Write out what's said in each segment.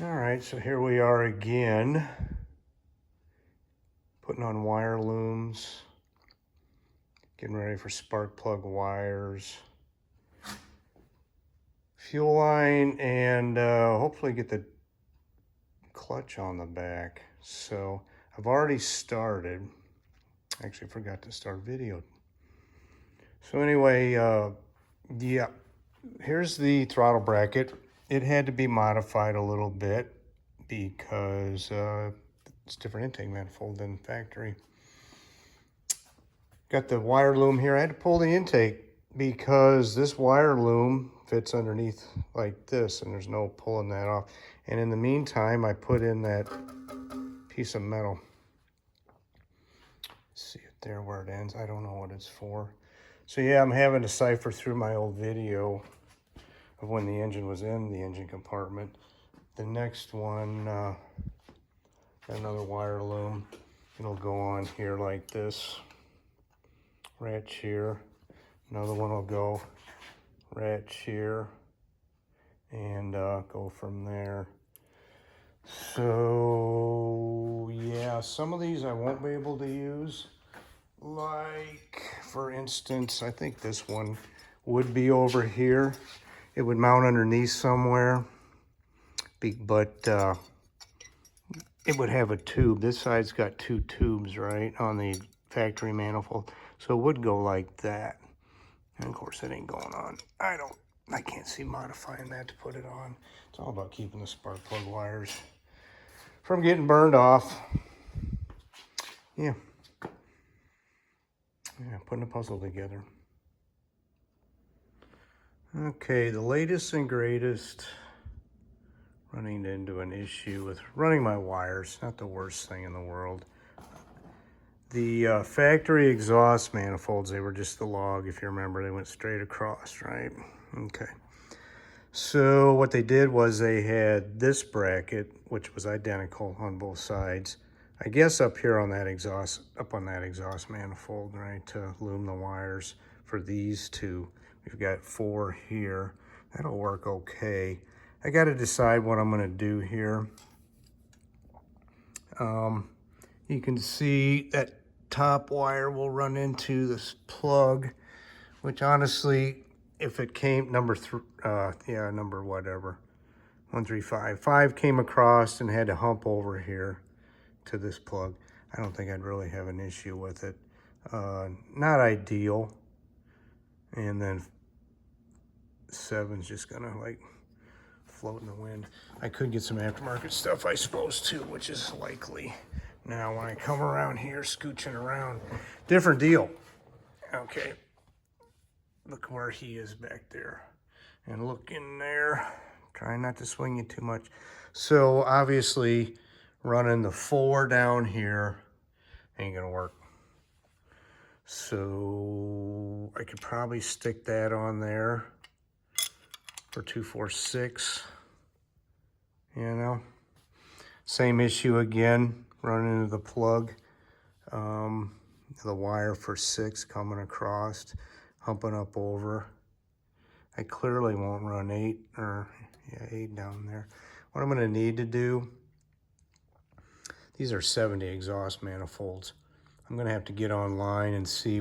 All right, so here we are again, putting on wire looms, getting ready for spark plug wires, fuel line, and hopefully get the clutch on the back. So I've already started. Actually forgot to start video. So anyway, yeah, here's the throttle bracket. It had to be modified a little bit because it's different intake manifold than factory. Got the wire loom here. I had to pull the intake because this wire loom fits underneath like this and there's no pulling that off. And in the meantime, I put in that piece of metal. See it there where it ends. I don't know what it's for. So yeah, I'm having to cipher through my old video of when the engine was in the engine compartment. The next one, got another wire loom. It'll go on here like this. Ratch here. Another one will go ratch here and go from there. So yeah, some of these I won't be able to use. Like, for instance, I think this one would be over here. It would mount underneath somewhere, but it would have a tube. This side's got two tubes, right, on the factory manifold. So it would go like that. And of course, it ain't going on. I can't see modifying that to put it on. It's all about keeping the spark plug wires from getting burned off. Yeah. Yeah, putting a puzzle together. Okay, the latest and greatest. Running into an issue with running my wires. Not the worst thing in the world. The factory exhaust manifolds, they were just the log, if you remember. They went straight across, right? Okay. So what they did was they had this bracket, which was identical on both sides. I guess up here on that exhaust, up on that exhaust manifold, right, to loom the wires for these two. We've got 4 here. That'll work okay. I got to decide what I'm going to do here. You can see that top wire will run into this plug, which honestly, if it came number whatever, 135, 5 came across and had to hump over here to this plug. I don't think I'd really have an issue with it. Not ideal. And then 7's just gonna like float in the wind. I could get some aftermarket stuff, I suppose, too, which is likely. Now, when I come around here, scooching around, different deal. Okay, look where he is back there. And look in there. Try not to swing you too much. So, obviously, running the 4 down here ain't gonna work. So, I could probably stick that on there for 246. You know, same issue again, running into the plug. The wire for 6 coming across, humping up over. I clearly won't run 8 down there. What I'm gonna need to do, these are 70 exhaust manifolds. I'm gonna have to get online and see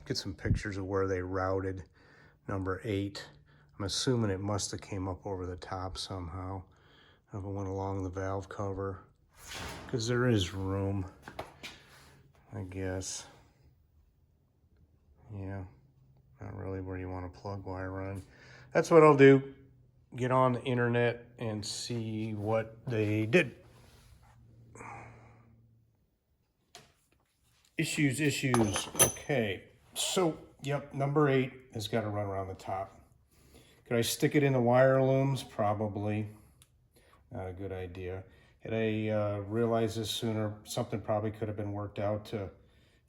get some pictures of where they routed number 8. I'm assuming it must have came up over the top somehow. If it went along the valve cover, because there is room, I guess. Yeah, not really where you want a plug wire run. That's what I'll do. Get on the internet and see what they did. Issues. Okay, so, yep, number 8 has got to run around the top. Could I stick it in the wire looms? Probably. Not a good idea. Had I realized this sooner, something probably could have been worked out to,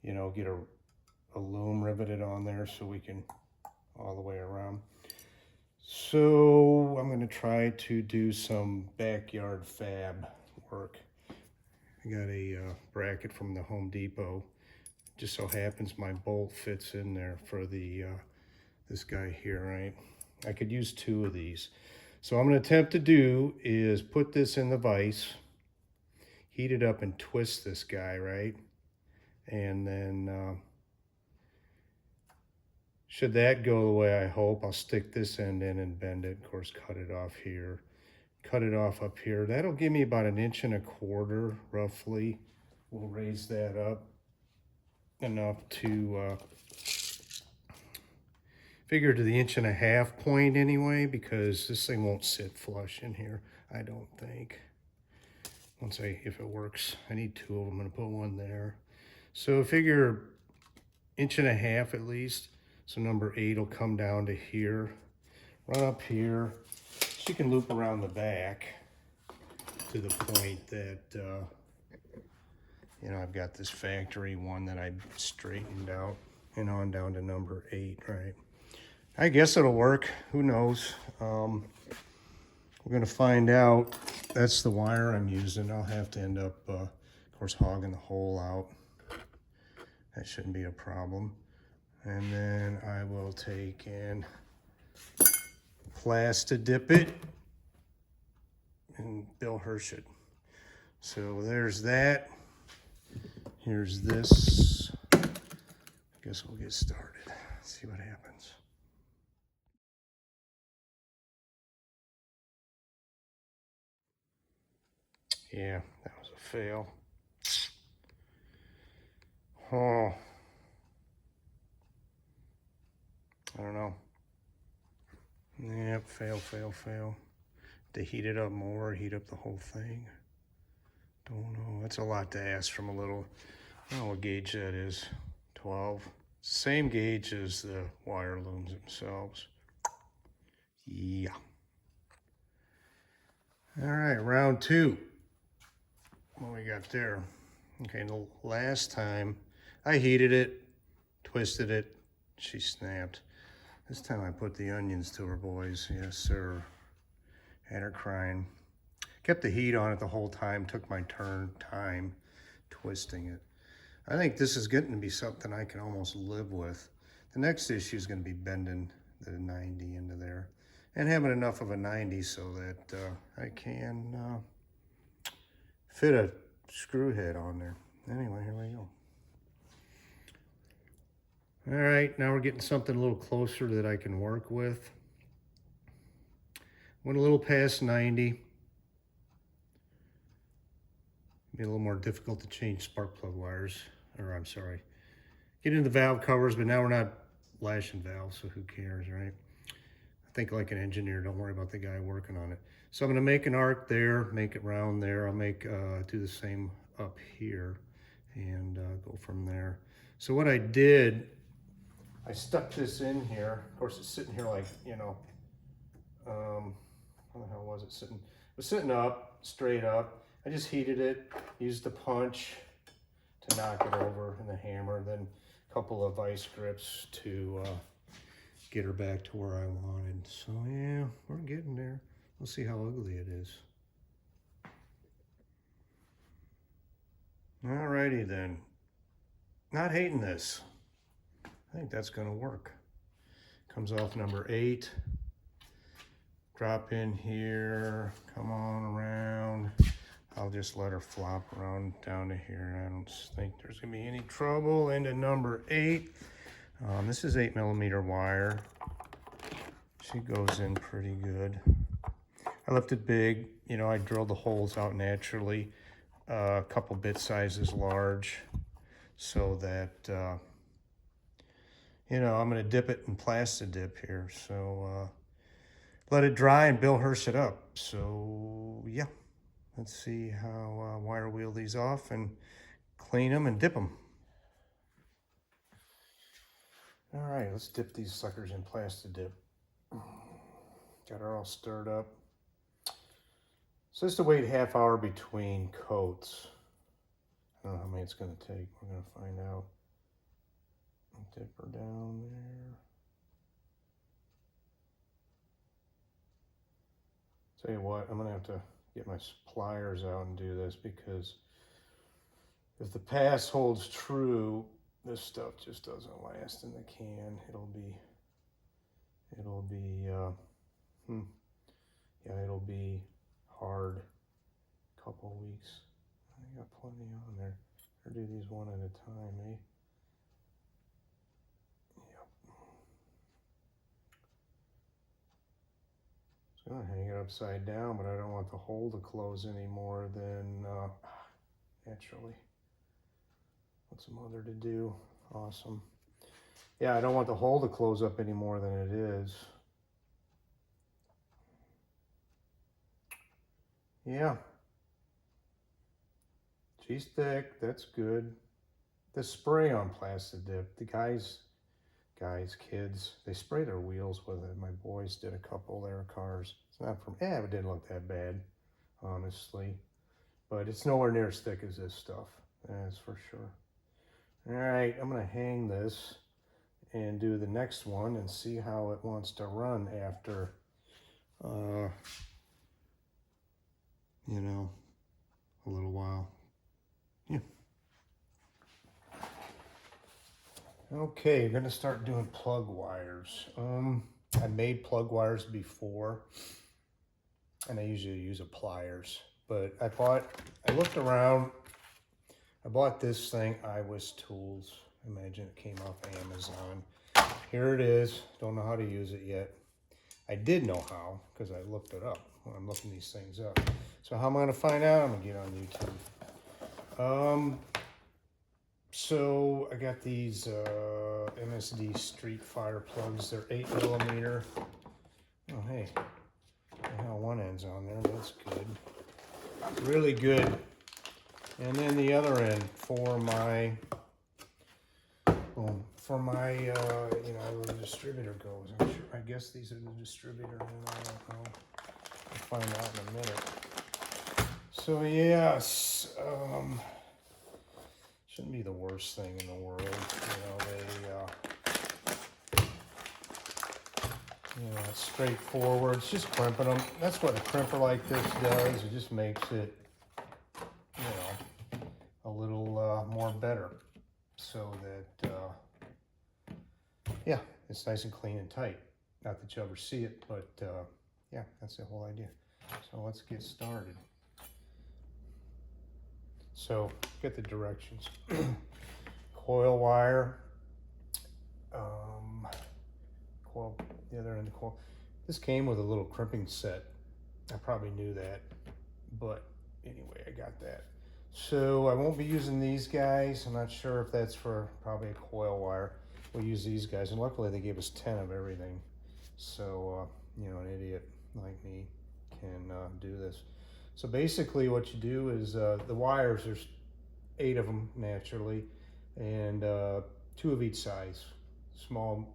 you know, get a loom riveted on there so we can all the way around. So I'm going to try to do some backyard fab work. I got a bracket from the Home Depot. Just so happens my bolt fits in there for the this guy here, right? I could use 2 of these. So I'm going to attempt to do is put this in the vise, heat it up and twist this guy, right? And then should that go the way I hope, I'll stick this end in and bend it. Of course, cut it off here. Cut it off up here. That'll give me about 1.25 inches roughly. We'll raise that up enough to figure to the 1.5 inch point anyway, because this thing won't sit flush in here, I don't think. If it works, I need 2 of them. I'm gonna put one there. So figure 1.5 inches at least. So number 8 will come down to here, run up here. She can loop around the back to the point that, you know, I've got this factory one that I straightened out, and on down to number 8, right? I guess it'll work, who knows? We're gonna find out. That's the wire I'm using. I'll have to end up, of course, hogging the hole out. That shouldn't be a problem. And then I will take and dip it and Bill Hirsch it. So there's that. Here's this. I guess we'll get started. See what happens. Yeah, that was a fail. Oh, I don't know. Yep, fail. To heat it up more, heat up the whole thing. Don't know. That's a lot to ask from a little, I don't know what gauge that is. 12. Same gauge as the wire looms themselves. Yeah. All right, round 2. What we got there? Okay, the last time I heated it, twisted it, she snapped. This time I put the onions to her, boys. Yes, sir. Had her crying. Kept the heat on it the whole time, took my time twisting it. I think this is getting to be something I can almost live with. The next issue is going to be bending the 90 into there and having enough of a 90 so that I can fit a screw head on there. Anyway, here we go. All right, now we're getting something a little closer that I can work with. Went a little past 90. Be a little more difficult to change spark plug wires, or I'm sorry, get into the valve covers, but now we're not lashing valves, so who cares, right? I think like an engineer, don't worry about the guy working on it. So I'm gonna make an arc there, make it round there. I'll do the same up here and go from there. So what I did, I stuck this in here. Of course, it's sitting here like, you know, how the hell was it sitting? It was sitting up, straight up. I just heated it, used the punch to knock it over and the hammer, then a couple of vice grips to get her back to where I wanted. So yeah, we're getting there. We'll see how ugly it is. Alrighty then. Not hating this. I think that's gonna work. Comes off number 8. Drop in here, come on around. I'll just let her flop around down to here. I don't think there's gonna be any trouble. Into number 8. This is 8mm wire. She goes in pretty good. I left it big. You know, I drilled the holes out naturally. A couple bit sizes large so that, you know, I'm gonna dip it in plastic dip here. So let it dry and Bill Hirsch it up. So yeah. Let's see how wire wheel these off and clean them and dip them. All right, let's dip these suckers in plastic dip. Got her all stirred up. So this is to wait half hour between coats. I don't know how many it's gonna take. We're gonna find out. Dip her down there. Tell you what, I'm gonna have to get my pliers out and do this, because if the pass holds true, this stuff just doesn't last in the can. It'll be Yeah, it'll be hard. Couple weeks. I got plenty on there. Or do these one at a time, eh? Yep. So I'm gonna hang it upside down, but I don't want the hole to close any more than naturally. What's a mother to do? Awesome. Yeah, I don't want the hole to close up any more than it is. Yeah. She's thick, that's good. The spray on Plastic Dip, the kids, they spray their wheels with it. My boys did a couple of their cars. It's not from, it didn't look that bad, honestly. But it's nowhere near as thick as this stuff, that's for sure. All right, I'm gonna hang this and do the next one and see how it wants to run after, you know, a little while. Yeah. Okay, we're gonna start doing plug wires. I made plug wires before, and I usually use a pliers, but I looked around, I bought this thing, iWis Tools. Imagine it came off Amazon. Here it is, don't know how to use it yet. I did know how, because I looked it up when I'm looking these things up. So how am I gonna find out? I'm gonna get on YouTube. So I got these MSD Street Fire plugs. They're 8mm. Oh, hey, one end's on there. That's good. Really good. And then the other end for my, you know, where the distributor goes. I'm sure. I guess these are the distributor. I don't know. I'll find out in a minute. So yes. Shouldn't be the worst thing in the world, it's straightforward. It's just crimping them. That's what a crimper like this does. It just makes it, a little more better, so that yeah, it's nice and clean and tight. Not that you ever see it, but yeah, that's the whole idea. So let's get started. So get the directions. Coil wire, coil, the other end of the coil. This came with a little crimping set. I probably knew that, but anyway, I got that. So I won't be using these guys. I'm not sure if that's for probably a coil wire. We'll use these guys, and luckily they gave us 10 of everything. So, an idiot like me can do this. So basically what you do is the wires, there's 8 of them naturally, and 2 of each size, small,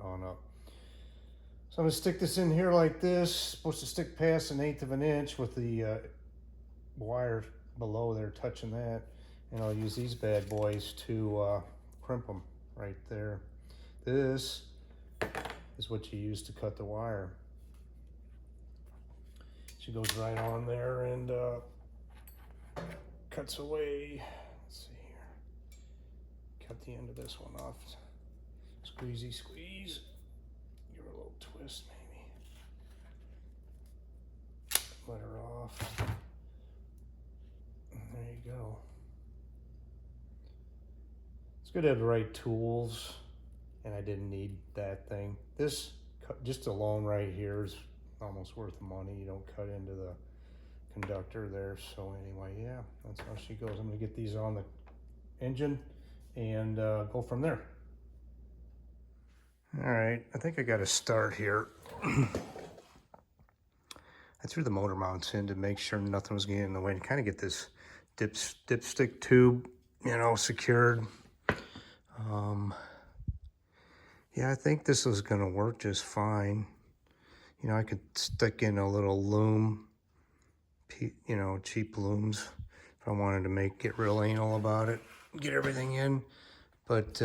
on up. So I'm gonna stick this in here like this. Supposed to stick past 1/8 of an inch with the wire below there touching that. And I'll use these bad boys to crimp them right there. This is what you use to cut the wire. She goes right on there and cuts away. Let's see here. Cut the end of this one off. Squeezy squeeze. Give her a little twist maybe. Let her off. And there you go. It's good to have the right tools, and I didn't need that thing. This, just alone right here, is almost worth the money. You don't cut into the conductor there. So anyway, yeah, that's how she goes. I'm gonna get these on the engine and go from there. All right, I think I got to start here. I threw the motor mounts in to make sure nothing was getting in the way, and kind of get this dipstick tube, secured. Yeah, I think this is gonna work just fine. I could stick in a little loom, cheap looms, if I wanted to get real anal about it, get everything in. But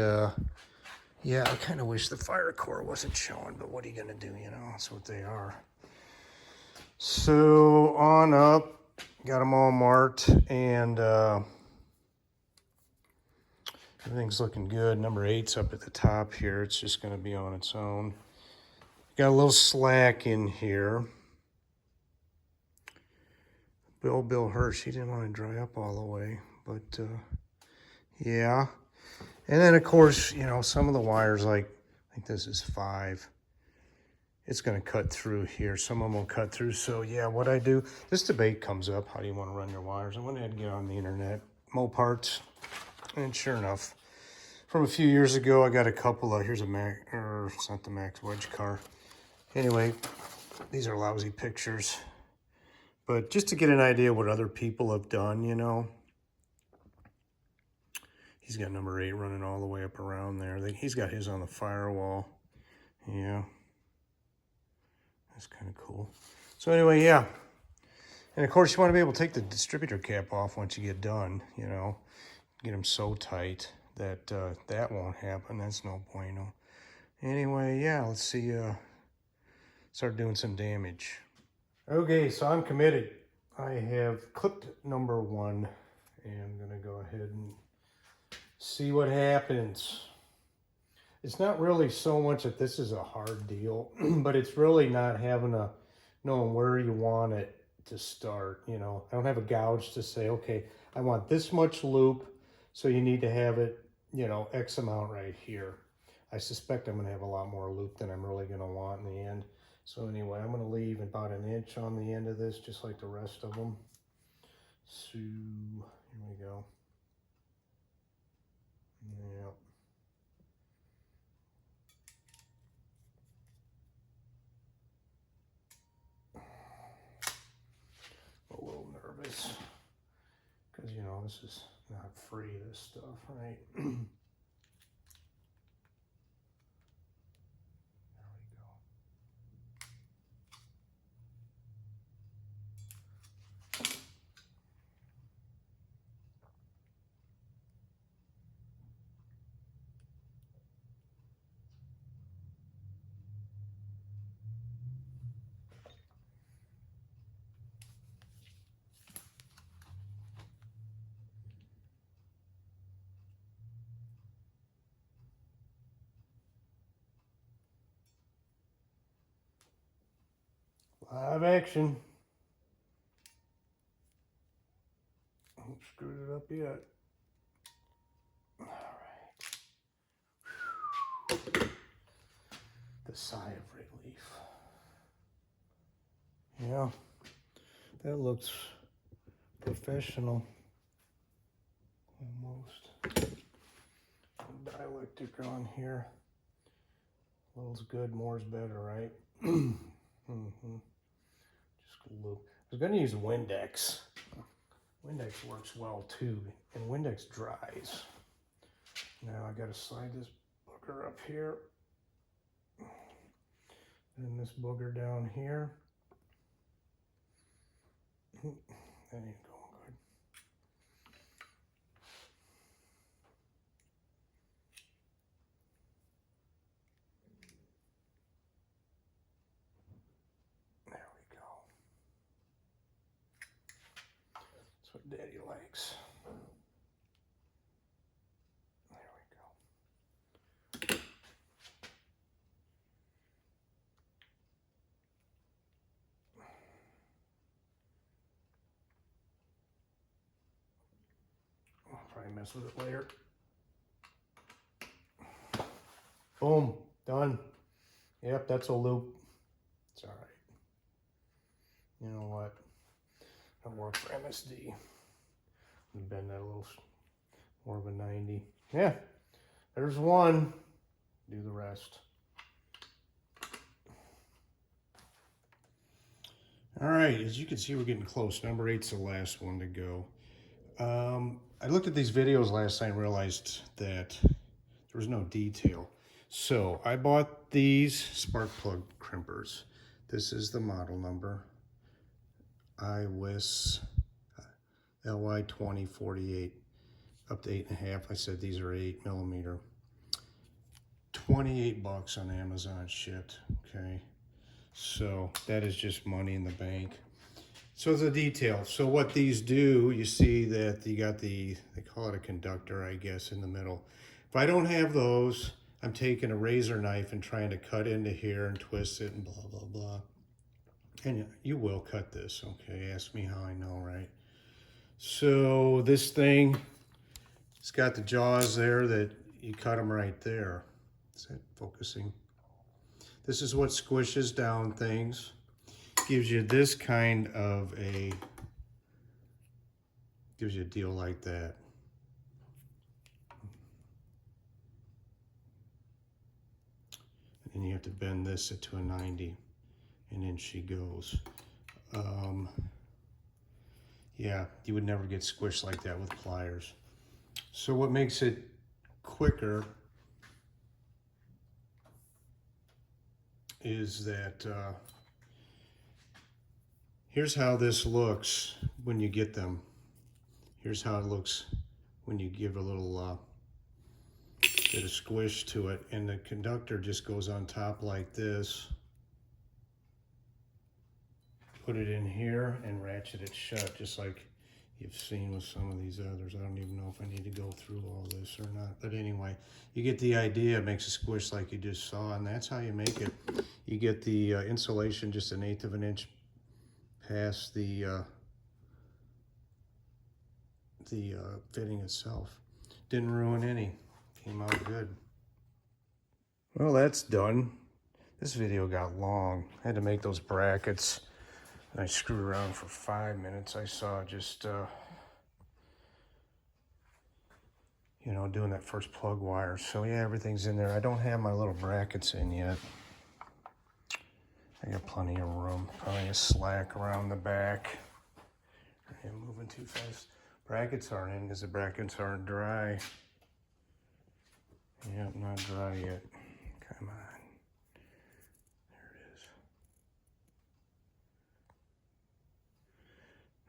yeah, I kind of wish the fire core wasn't showing, but what are you gonna do, that's what they are. So on up, got them all marked, and everything's looking good. Number 8's up at the top here. It's just gonna be on its own. Got a little slack in here. Bill Hirsch, he didn't want to dry up all the way, but yeah. And then of course, you know, some of the wires, like I think this is 5. It's going to cut through here. Some of them will cut through. So yeah, what I do, this debate comes up. How do you want to run your wires? I went ahead and get on the internet, Moparts, and sure enough, from a few years ago, I got a couple of, here's a Mac, or it's not the Max Wedge car. Anyway, these are lousy pictures. But just to get an idea what other people have done, you know. He's got number 8 running all the way up around there. He's got his on the firewall. Yeah. That's kind of cool. So anyway, yeah. And of course, you want to be able to take the distributor cap off once you get done, you know. Get them so tight that that won't happen. That's no bueno. Anyway, yeah, let's see. Start doing some damage. Okay, so I'm committed. I have clipped number 1. And I'm going to go ahead and see what happens. It's not really so much that this is a hard deal, but it's really not knowing where you want it to start, you know. I don't have a gouge to say, okay, I want this much loop, so you need to have it, you know, X amount right here. I suspect I'm going to have a lot more loop than I'm really going to want in the end. So anyway, I'm going to leave about 1 inch on the end of this, just like the rest of them. So, here we go. Yeah. A little nervous because, you know, this is not free, this stuff, right? There we go. Live action. Haven't screwed it up yet. All right. The sigh of relief. Yeah, that looks professional. Almost. Dielectric on here. Little's good, more's better, right? Just loop. I was going to use Windex. Windex works well too, and Windex dries. Now I got to slide this booger up here, and this booger down here. That ain't going good. There we go. That's what Daddy likes. There we go. I'll probably mess with it later. Boom, done. Yep, that's a loop. It's all right. You know what? I'll work for MSD. Bend that a little more of a 90. Yeah, there's one. Do the rest. All right, as you can see, we're getting close. Number 8's the last one to go. I looked at these videos last night and realized that there was no detail. So I bought these spark plug crimpers. This is the model number. IWIS LY2048 up to 8.5. I said these are 8mm. 28 bucks on Amazon shipped. Okay, so that is just money in the bank. So the detail. So what these do, you see that you got they call it a conductor, I guess, in the middle. If I don't have those, I'm taking a razor knife and trying to cut into here and twist it and blah, blah, blah. And you will cut this, okay? Ask me how I know, right? So this thing, it's got the jaws there that you cut them right there. Is that focusing? This is what squishes down things. Gives you this kind of a, gives you a deal like that. And then you have to bend this to a 90, and in she goes. Yeah, you would never get squished like that with pliers. So what makes it quicker is that here's how this looks when you get them. Here's how it looks when you give a little bit of squish to it, and the conductor just goes on top like this. Put it in here and ratchet it shut, just like you've seen with some of these others. I don't even know if I need to go through all this or not, but anyway, you get the idea. It makes a squish like you just saw, and that's how you make it. You get the insulation just 1/8 of an inch past the fitting itself. Didn't ruin any. Came out good. Well, that's done. This video got long. I had to make those brackets. I screwed around for 5 minutes. I saw just, you know, doing that first plug wire. So yeah, everything's in there. I don't have my little brackets in yet. I got plenty of room. Probably a slack around the back. I'm moving too fast. Brackets aren't in because the brackets aren't dry. Yep, not dry yet. Come on.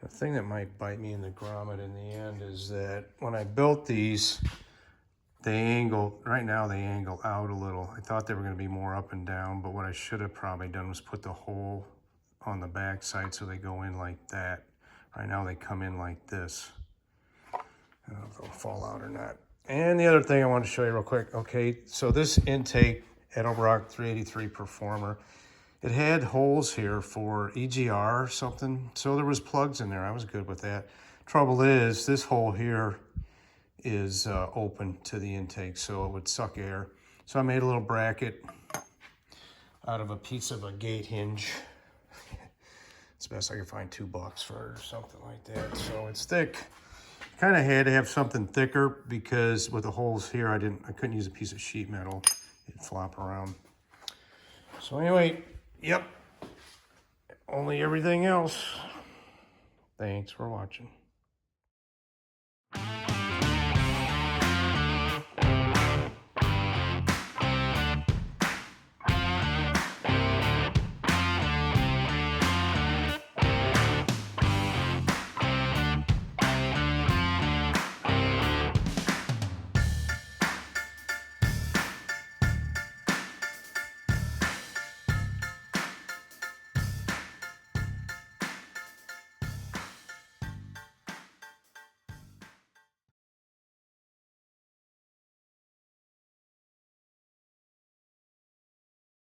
The thing that might bite me in the grommet in the end is that when I built these, they angle, right now they angle out a little. I thought they were going to be more up and down, but what I should have probably done was put the hole on the back side so they go in like that. Right now they come in like this. I don't know if they'll fall out or not. And the other thing I want to show you real quick. Okay, so this intake Edelbrock 383 Performer, it had holes here for EGR or something, so there was plugs in there. I was good with that. Trouble is, this hole here is open to the intake, so it would suck air. So I made a little bracket out of a piece of a gate hinge. It's best I could find $2 for it or something like that. So it's thick. Kind of had to have something thicker because with the holes here, I couldn't use a piece of sheet metal. It'd flop around. So anyway. Yep, only everything else. Thanks for watching.